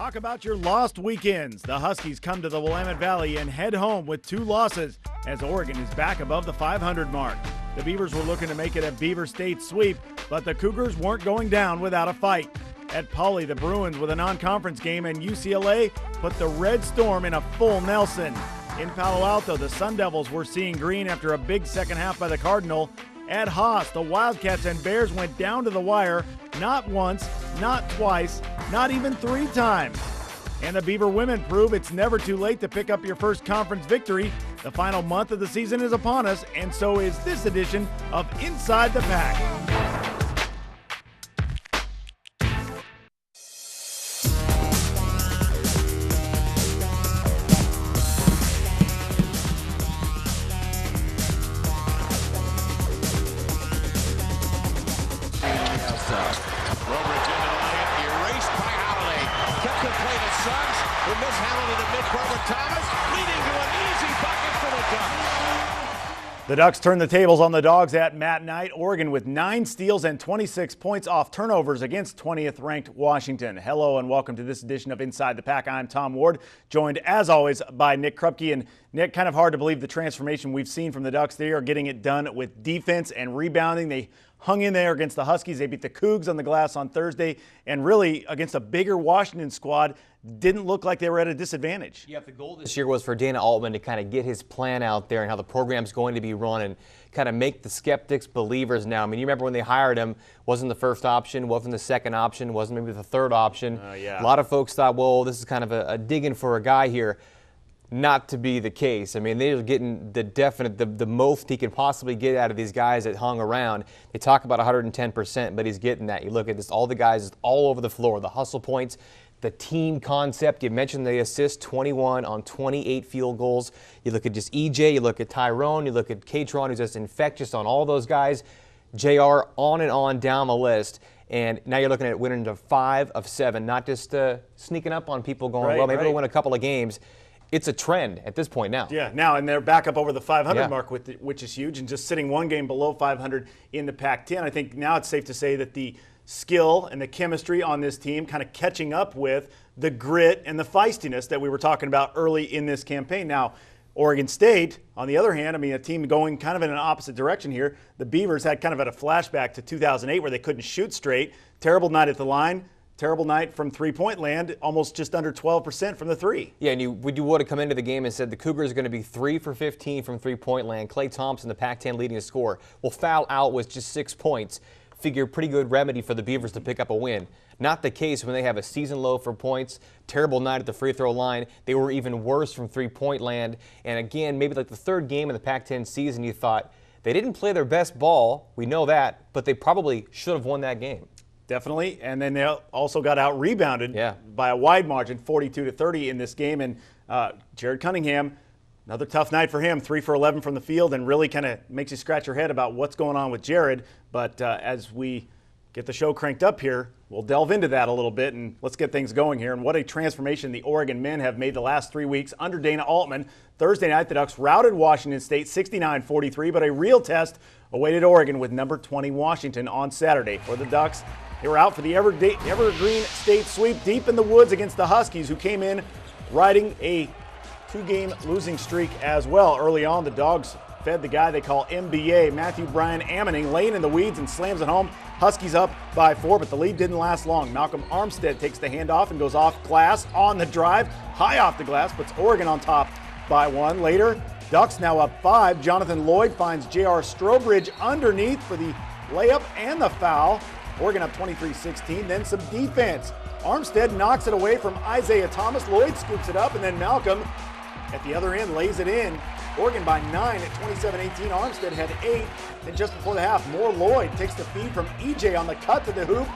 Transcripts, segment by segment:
Talk about your lost weekends. The Huskies come to the Willamette Valley and head home with 2 losses as Oregon is back above the 500 mark. The Beavers were looking to make it a Beaver State sweep, but the Cougars weren't going down without a fight. At Pauley, the Bruins with a non-conference game, and UCLA put the Red Storm in a full Nelson. In Palo Alto, the Sun Devils were seeing green after a big second half by the Cardinal. At Haas, the Wildcats and Bears went down to the wire, not once, not twice, not even 3 times. And the Beaver women prove it's never too late to pick up your first conference victory. The final month of the season is upon us, and so is this edition of Inside the Pack. The Ducks turn the tables on the Dogs at Matt Knight. Oregon with 9 steals and 26 points off turnovers against 20th-ranked Washington. Hello and welcome to this edition of Inside the Pack. I'm Tom Ward, joined as always by Nick Krupke. And Nick, kind of hard to believe the transformation we've seen from the Ducks. They are getting it done with defense and rebounding. They hung in there against the Huskies. They beat the Cougs on the glass on Thursday, and really against a bigger Washington squad, didn't look like they were at a disadvantage. Yeah, the goal this year was for Dana Altman to kind of get his plan out there and how the program's going to be run and kind of make the skeptics believers now. I mean, you remember when they hired him, wasn't the first option, wasn't the second option, wasn't maybe the third option. Yeah. A lot of folks thought, well, this is kind of a dig-in for a guy here. Not to be the case. I mean, they're getting the most he could possibly get out of these guys that hung around. They talk about 110%, but he's getting that. You look at this, all the guys all over the floor, the hustle points, the team concept. You mentioned the assist, 21 on 28 field goals. You look at just EJ, you look at Tyrone, you look at Katron, who's just infectious on all those guys. JR, on and on down the list. And now you're looking at winning to 5 of 7, not just sneaking up on people going, well, maybe they'll win a couple of games. It's a trend at this point now. Yeah, now, and they're back up over the 500 mark, which is huge, and just sitting 1 game below 500 in the Pac-10. I think now it's safe to say that the skill and the chemistry on this team kind of catching up with the grit and the feistiness that we were talking about early in this campaign. Now, Oregon State, on the other hand, I mean, a team going kind of in an opposite direction here. The Beavers had kind of a flashback to 2008 where they couldn't shoot straight. Terrible night at the line. Terrible night from three-point land, almost just under 12% from the 3. Yeah, and you would have come into the game and said the Cougars are going to be 3 for 15 from three-point land. Klay Thompson, the Pac-10 leading a score. Well, foul out was just 6 points. Figure pretty good remedy for the Beavers to pick up a win. Not the case when they have a season low for points. Terrible night at the free throw line. They were even worse from three-point land. And again, maybe like the 3rd game in the Pac-10 season, you thought they didn't play their best ball. We know that, but they probably should have won that game. Definitely, and then they also got out-rebounded by a wide margin, 42-30 in this game. And Jared Cunningham, another tough night for him, 3 for 11 from the field, and really kind of makes you scratch your head about what's going on with Jared. But as we get the show cranked up here, we'll delve into that a little bit, and let's get things going here. And what a transformation the Oregon men have made the last 3 weeks under Dana Altman. Thursday night, the Ducks routed Washington State 69-43, but a real test awaited Oregon with number 20 Washington on Saturday. For the Ducks, they were out for the Evergreen State sweep deep in the woods against the Huskies, who came in riding a 2-game losing streak as well. Early on, the Dogs fed the guy they call MBA, Matthew Bryan Ammoning, laying in the weeds and slams it home. Huskies up by 4, but the lead didn't last long. Malcolm Armstead takes the handoff and goes off glass on the drive, high off the glass, puts Oregon on top by 1. Later, Ducks now up 5. Jonathan Lloyd finds J.R. Strobridge underneath for the layup and the foul. Oregon up 23-16, then some defense. Armstead knocks it away from Isaiah Thomas. Lloyd scoops it up, and then Malcolm at the other end lays it in. Oregon by 9 at 27-18. Armstead had 8. Then just before the half, more Lloyd takes the feed from EJ on the cut to the hoop.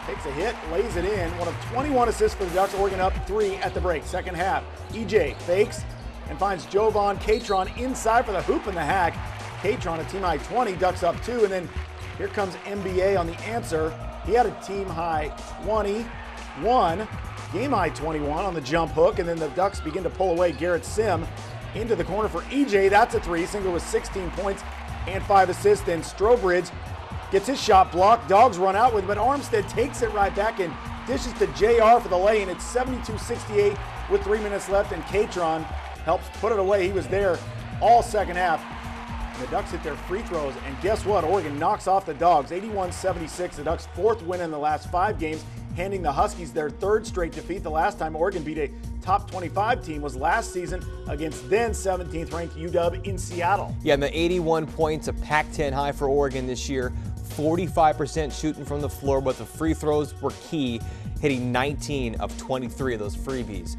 Takes a hit, lays it in. One of 21 assists for the Ducks. Oregon up 3 at the break. Second half, EJ fakes and finds Jovan Katron inside for the hoop and the hack. Katron, a team high 20, Ducks up 2, and then here comes NBA on the answer. He had a team high 21, game high 21 on the jump hook, and then the Ducks begin to pull away. Garrett Sim into the corner for EJ. That's a 3. Singer with 16 points and 5 assists. Then Strobridge gets his shot blocked. Dogs run out with him, but Armstead takes it right back and dishes to JR for the lay-in. It's 72-68 with 3 minutes left, and Catron helps put it away. He was there all second half. And the Ducks hit their free throws, and guess what? Oregon knocks off the Dogs, 81-76. The Ducks' 4th win in the last 5 games, handing the Huskies their 3rd straight defeat. The last time Oregon beat a top 25 team was last season against then 17th ranked UW in Seattle. Yeah, and the 81 points, a Pac-10 high for Oregon this year. 45% shooting from the floor, but the free throws were key, hitting 19 of 23 of those freebies.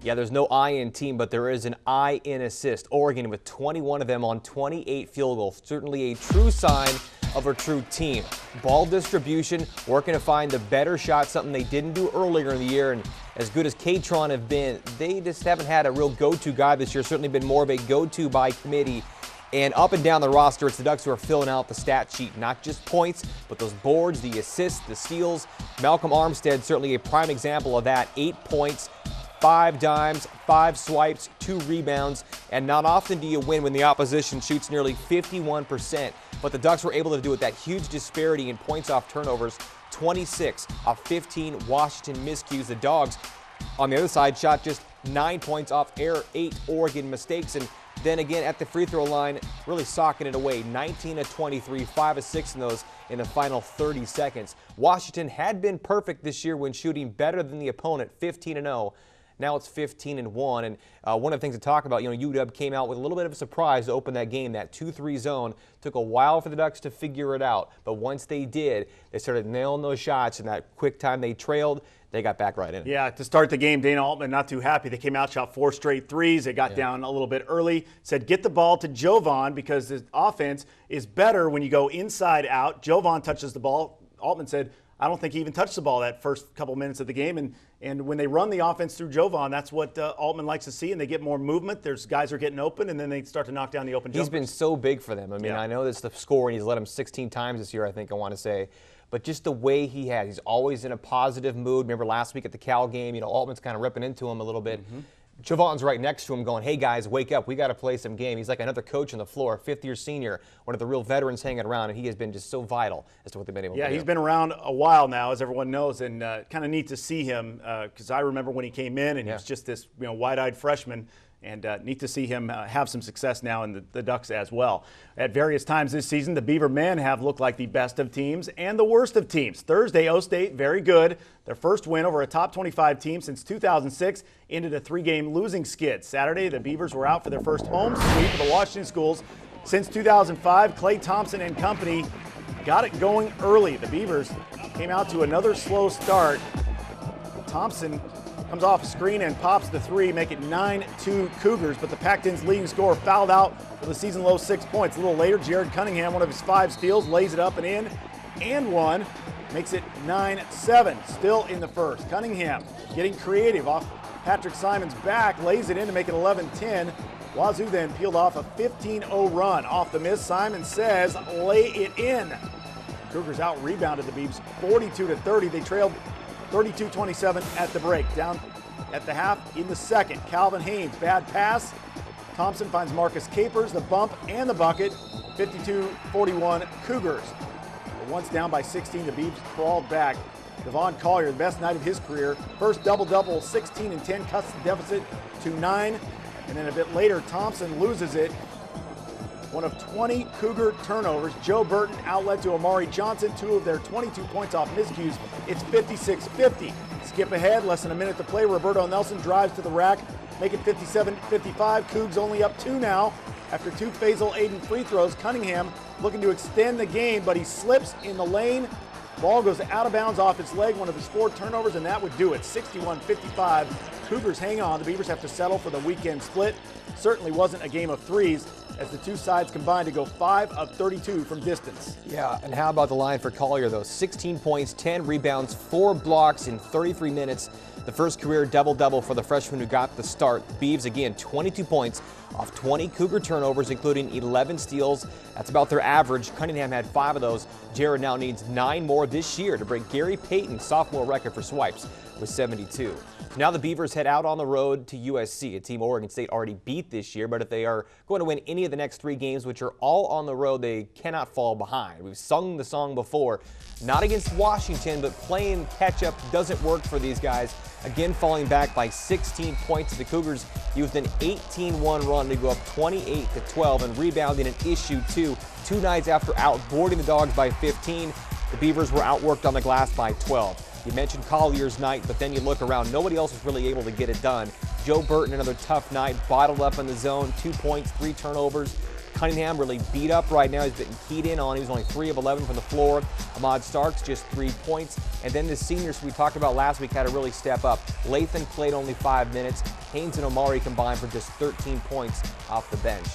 Yeah, there's no I in team, but there is an I in assist. Oregon with 21 of them on 28 field goals. Certainly a true sign of a true team. Ball distribution, working to find the better shot, something they didn't do earlier in the year. And as good as Catron have been, they just haven't had a real go-to guy this year. Certainly been more of a go-to by committee. And up and down the roster, it's the Ducks who are filling out the stat sheet. Not just points, but those boards, the assists, the steals. Malcolm Armstead, certainly a prime example of that. 8 points, 5 dimes, 5 swipes, 2 rebounds, and not often do you win when the opposition shoots nearly 51%. But the Ducks were able to do it. That huge disparity in points off turnovers, 26 of 15 Washington miscues. The Dogs, on the other side, shot just 9 points off 8 Oregon mistakes. And then again at the free throw line, really socking it away. 19 of 23, 5 of 6 in those in the final 30 seconds. Washington had been perfect this year when shooting better than the opponent, 15-0. Now it's 15-1, and one of the things to talk about, UW came out with a little bit of a surprise to open that game. That 2-3 zone took a while for the Ducks to figure it out, but once they did, they started nailing those shots, and that quick time they trailed, they got back right in it. Yeah, to start the game, Dana Altman not too happy. They came out, shot 4 straight threes. They got down a little bit early, said get the ball to Jovan because the offense is better when you go inside out. Jovan touches the ball. Altman said, I don't think he even touched the ball that first couple minutes of the game. And when they run the offense through Jovan, that's what Altman likes to see, and they get more movement. There's guys are getting open, and then they start to knock down the open jumpers. He's been so big for them. I mean, I know that's the score, and he's led them 16 times this year, I think I want to say. But just the way he has, he's always in a positive mood. Remember last week at the Cal game, Altman's kind of ripping into him a little bit. Jovan's right next to him going, hey, guys, wake up. We got to play some game. He's like another coach on the floor, 5th-year senior, one of the real veterans hanging around, and he has been just so vital as to what they've been able to do. Yeah, he's been around a while now, as everyone knows, and kind of neat to see him because I remember when he came in, and he was just this wide-eyed freshman. And neat to see him have some success now in the Ducks as well. At various times this season, the Beaver men have looked like the best of teams and the worst of teams. Thursday, O-State, very good. Their first win over a top 25 team since 2006 ended a 3-game losing skid. Saturday, the Beavers were out for their first home sweep of the Washington schools since 2005. Klay Thompson and company got it going early. The Beavers came out to another slow start. Thompson comes off a screen and pops the 3, make it 9-2 Cougars, but the Pac-10's leading scorer fouled out with a season-low 6 points. A little later, Jared Cunningham, one of his 5 steals, lays it up and in, and one, makes it 9-7, still in the first. Cunningham getting creative off Patrick Simon's back, lays it in to make it 11-10. Wazoo then peeled off a 15-0 run. Off the miss, Simon says, lay it in. Cougars out-rebounded the Beavs 42-30. They trailed 32-27 at the break. Down at the half in the second. Calvin Haynes, bad pass. Thompson finds Marcus Capers, the bump and the bucket. 52-41 Cougars. But once down by 16, the Beavs crawled back. Devon Collier, the best night of his career. First double-double, 16 and 10, cuts the deficit to 9. And then a bit later, Thompson loses it. One of 20 Cougar turnovers. Joe Burton outlet to Amari Johnson, 2 of their 22 points off miscues. It's 56-50. Skip ahead, less than a minute to play. Roberto Nelson drives to the rack, make it 57-55. Cougs only up 2 now after 2 Faisal Aiden free throws. Cunningham looking to extend the game, but he slips in the lane. Ball goes out of bounds off his leg, one of his 4 turnovers, and that would do it. 61-55. Cougars hang on. The Beavers have to settle for the weekend split. Certainly wasn't a game of threes, as the two sides combined to go 5 of 32 from distance. Yeah, and how about the line for Collier, though? 16 points, 10 rebounds, 4 blocks in 33 minutes. The first career double-double for the freshman who got the start. The Beavs, again, 22 points off 20 Cougar turnovers, including 11 steals. That's about their average. Cunningham had 5 of those. Jared now needs 9 more this year to break Gary Payton's sophomore record for swipes with 72. Now the Beavers head out on the road to USC, a team Oregon State already beat this year, but if they are going to win any of the next 3 games, which are all on the road, they cannot fall behind. We've sung the song before, not against Washington, but playing catch-up doesn't work for these guys. Again, falling back by 16 points. The Cougars used an 18-1 run to go up 28-12 and rebounding an issue 2 nights after outboarding the Dogs by 15. The Beavers were outworked on the glass by 12. You mentioned Collier's night, but then you look around, nobody else was really able to get it done. Joe Burton, another tough night, bottled up in the zone, 2 points, 3 turnovers. Cunningham really beat up right now. He's been keyed in on. He was only 3 of 11 from the floor. Ahmad Starks, just 3 points. And then the seniors we talked about last week had to really step up. Lathan played only 5 minutes. Haynes and Omari combined for just 13 points off the bench.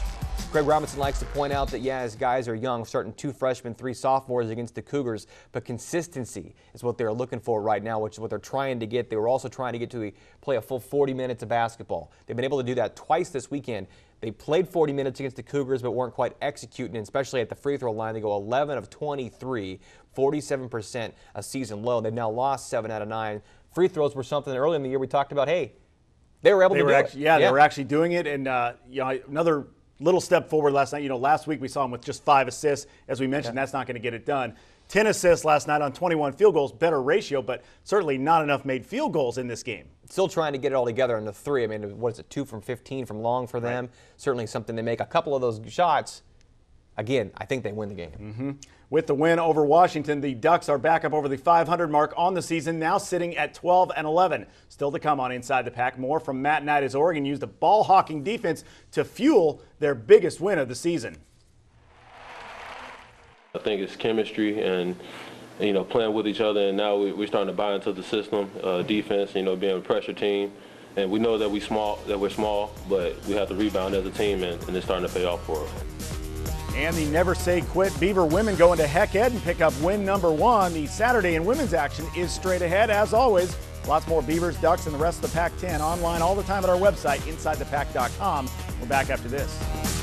Greg Robinson likes to point out that, yeah, his guys are young, starting 2 freshmen, 3 sophomores against the Cougars, but consistency is what they're looking for right now, which is what they're trying to get. They were also trying to get to play a full 40 minutes of basketball. They've been able to do that twice this weekend. They played 40 minutes against the Cougars, but weren't quite executing, especially at the free throw line. They go 11 of 23, 47%, a season low. They've now lost 7 out of 9. Free throws were something early in the year we talked about, hey, they were able to do it. Yeah, they were actually doing it, and another little step forward last night. Last week we saw him with just 5 assists. As we mentioned, that's not going to get it done. 10 assists last night on 21 field goals, better ratio, but certainly not enough made field goals in this game. Still trying to get it all together in the 3. I mean, what is it, 2 from 15 from long for them? Right. Certainly something they make. A couple of those shots, again, I think they win the game. With the win over Washington, the Ducks are back up over the 500 mark on the season, now sitting at 12-11. Still to come on Inside the Pack. More from Matt Knight as Oregon used a ball-hawking defense to fuel their biggest win of the season. I think it's chemistry and, playing with each other, and now we're starting to buy into the system, defense, being a pressure team. And we know that we're small, but we have to rebound as a team, and it's starting to pay off for us. And the Never Say Quit Beaver women go into Heck-Ed and pick up win number 1. The Saturday in women's action is straight ahead, as always. Lots more Beavers, Ducks, and the rest of the Pac-10 online all the time at our website, InsideThePac.com. We're back after this.